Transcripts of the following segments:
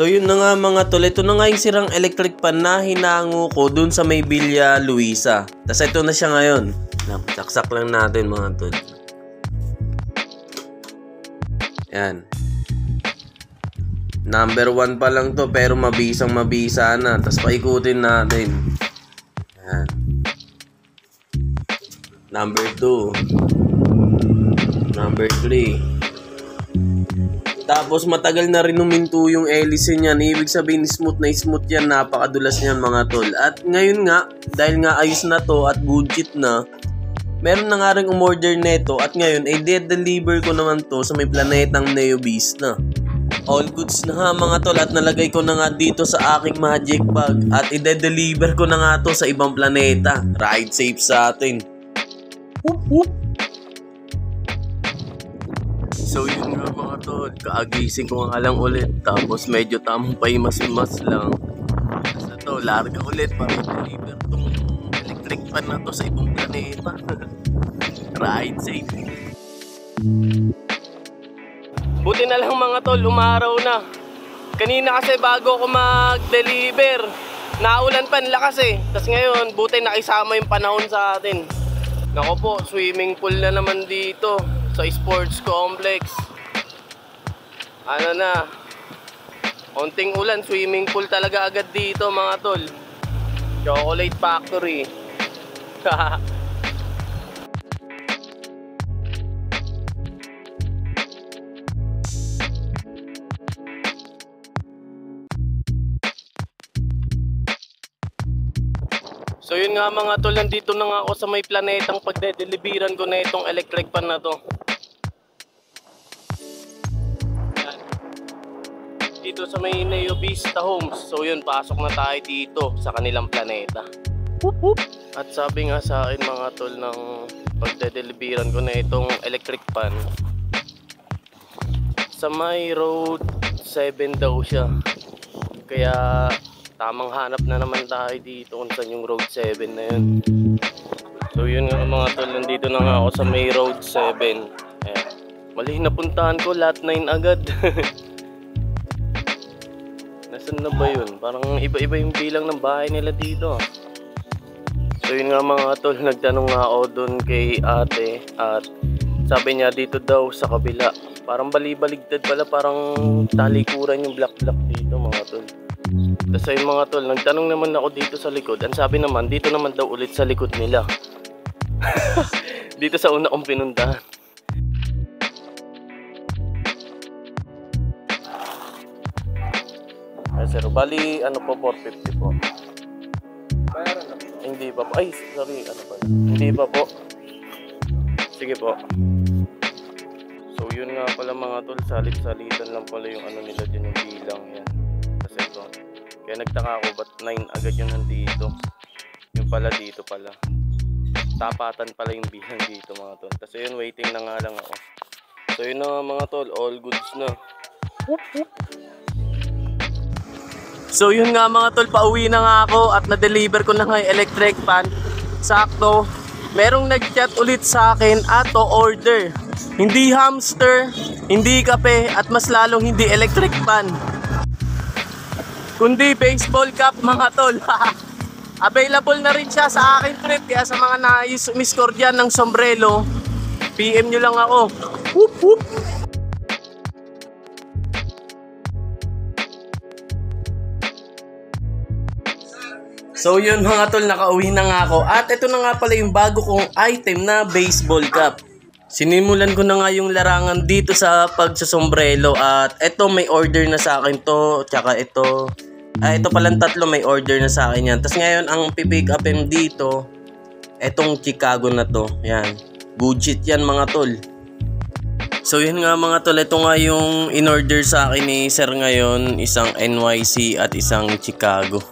So yun na nga mga tol, ito na nga yung sirang electric pan na hinango ko dun sa may Villa Luisa. Tapos ito na siya ngayon. Saksak lang natin mga tol. Yan. Number 1 pa lang to pero mabisang mabisa na. Tapos paikutin natin. Yan. Number 2. Number 3. Tapos matagal na rin huminto yung hélice niyan. Ibig sabihin smooth na smooth yan. Napakadulas niyan mga tol. At ngayon nga, dahil nga ayos na to at budget na, meron na nga rin umorder neto. At ngayon, i-deliver ko naman to sa may planetang Neobis na. All goods na ha mga tol. At nalagay ko na nga dito sa aking magic bag. At i-deliver ko na nga to sa ibang planeta. Ride safe sa atin. Whoop whoop. So yun nga mga tol, kaagising ko nga lang ulit. Tapos medyo tamang paimas-imas lang. Tapos ito, larga ulit para i-deliver tong electric pan na to sa ibang planeta. Ride safe. Buti na lang mga tol, umaraw na. Kanina kasi bago ako mag-deliver, naulan pa, lakas eh. Tapos ngayon, buti nakisama yung panahon sa atin. Nako po, swimming pool na naman dito sa sports complex. Ano na, konting ulan, swimming pool talaga agad dito mga tol. Chocolate factory. So yun nga mga tol, nandito na nga ako sa may planetang pagde-deliveran ko na itong electric pan na to. Yan. Dito sa may Neovista Homes. So yun, pasok na tayo dito sa kanilang planeta. At sabi nga sa akin mga tol ng pagde-deliveran ko na itong electric pan, sa may road 7 daw siya. Kaya tamang hanap na naman tayo dito kung saan yung road 7 na yun. So yun nga mga tol, nandito na nga ako sa may road 7. Ayan. Mali napuntahan ko, lot 9 agad. Nasaan na ba yun? Parang iba-iba yung bilang ng bahay nila dito. So yun nga mga tol, nagtanong nga ako doon kay ate. At sabi niya dito daw sa kabila. Parang bali-baligtad pala, parang talikuran yung black-black dito mga tol. Tapos ayun mga tol, nagtanong naman ako dito sa likod. Ang sabi naman, dito naman daw ulit sa likod nila. Dito sa una kong pinuntahan. Ay sir, bali ano po, 450 po. Hindi pa po. Ay, sorry, ano pa. Hindi pa po. Sige po. So yun nga pala mga tol, salit-salitan lang pala yung ano nila dyan, yung bilang yan. Kasi ito, kaya nagtaka ako ba't 9 agad yun nandito. Yung pala dito pala, tapatan pala yung bilang dito mga tol. Tapos yun, waiting na nga lang ako. So yun na mga tol, all goods na. So yun nga mga tol, pauwi na nga ako at na-deliver ko na nga yung electric pan. Sakto, merong nag-chat ulit sa akin at order. Hindi hamster, hindi kape, at mas lalong hindi electric pan, kundi baseball cap mga tol. Available na rin siya sa akin trip, kaya sa mga nais-miscore dyan ng sombrero, PM nyo lang ako. Whoop whoop. So yun mga tol, nakauwi na nga ako. At ito na nga pala yung bago kong item na baseball cap. Sinimulan ko na nga yung larangan dito sa pagsasombrelo. At ito may order na sa akin to. Tsaka ito. Ito palang tatlo may order na sa akin yan. Tapos ngayon ang pipick upin dito, etong Chicago na to. Yan. Budget yan mga tol. So yun nga mga tol, ito nga yung in-order sa akin ni sir ngayon. Isang NYC at isang Chicago.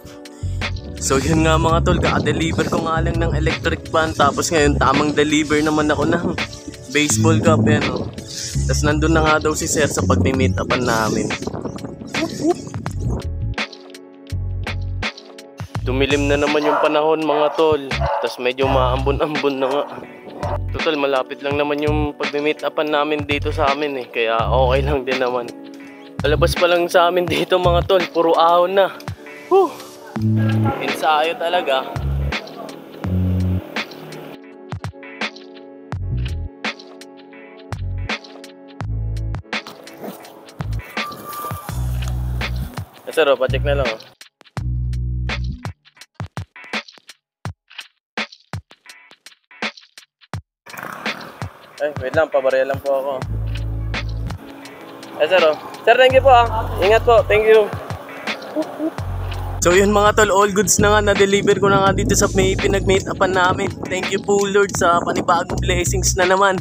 So yun nga mga tol, ka-deliver ko nga lang ng electric pan. Tapos ngayon tamang deliver naman ako ng baseball cap yan, oh. Tapos nandun na nga daw si sir sa pag-meet upan namin. Dumilim na naman yung panahon mga tol. Tapos medyo maambon-ambon na nga. Total malapit lang naman yung pag-meet upan namin dito sa amin eh. Kaya okay lang din naman. Palabas pa lang sa amin dito mga tol, puro ahon na. Whew! Ensayo talaga. Sir, pacheck na lang. Ay, wait lang, pabarya lang po ako. Sir, Sir, thank you po Ingat po, thank you. So yun mga tol, all goods na nga, na-deliver ko na nga dito sa may pinag-meet upan namin. Thank you po Lord sa panibagong blessings na naman.